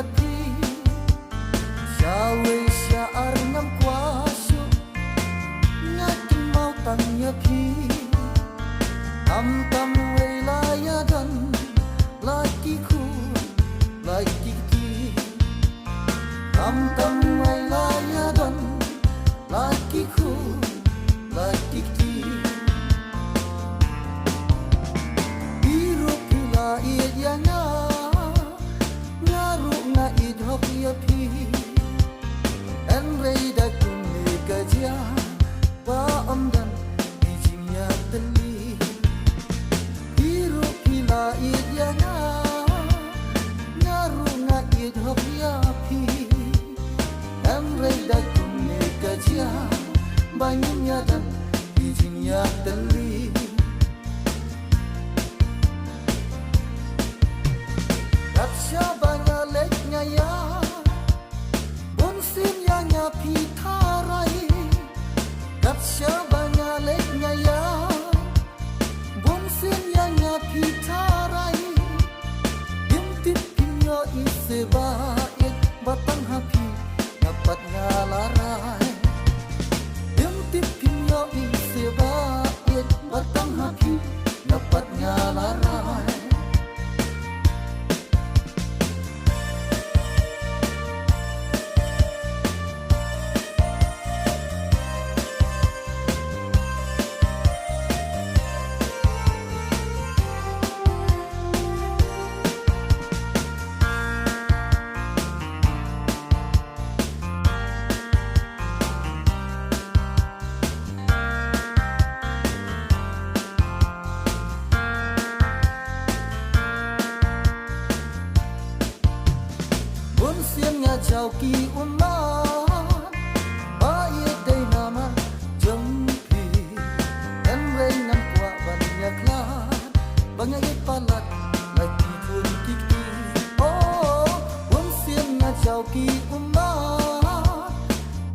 hati Sawe syaar ngam kuasu Ngakin mau tanya pi Tam wilayadan Lakiku Laki ki Tam wilayadan Lakiku Laki ki Biru pila idyanya Ngaru nga idhok ya pi Enrei da kunni gajia Ba amdan Ijimya teli Biru pila idyanya Ngaru nga idhok ya pi Enrei da kunni gajia Banyunya dan Ijimya teli Kapsya banya leknya ya Bonsin yang nyapi tarai Kapsya banya leknya ya Bonsin yang nyapi tarai Dimtip pinyo ise baik Batang hapi dapat ngalarai Dimtip pinyo ise baik Batang hapi dapat ngalarai Siangnya jauh ki umat Baik day nama jempi Enrei nan kuat banyak lat Banyak palat lagi pun kiki Oh, siangnya jauh ki umat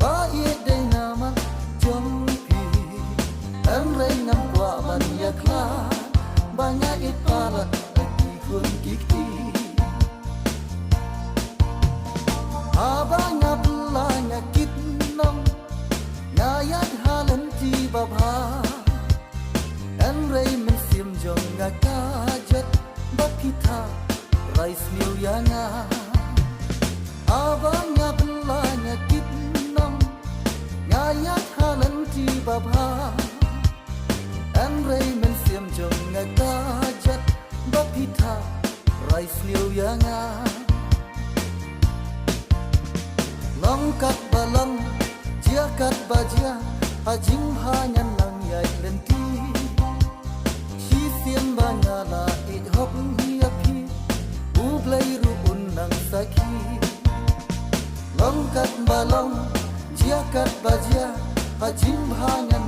Baik day nama jempi Enrei nan kuat banyak lat Banyak palat lagi pun kiki Abangnya belanya kitnam Ngayat halan ti babha Enrei mensim jong ngakajat Bakita rais niu yanga Abangnya belanya kitnam Ngayat halan ti babha Enrei mensim jong ngakajat Bakita rais niu yanga Longkat balang, jiakat bajia, ajing hanyan lang yai lenti. Sisian banyala idhok hiapi, ublay ruun ng saki. Longkat balang, jiakat bajia, ajing hanyan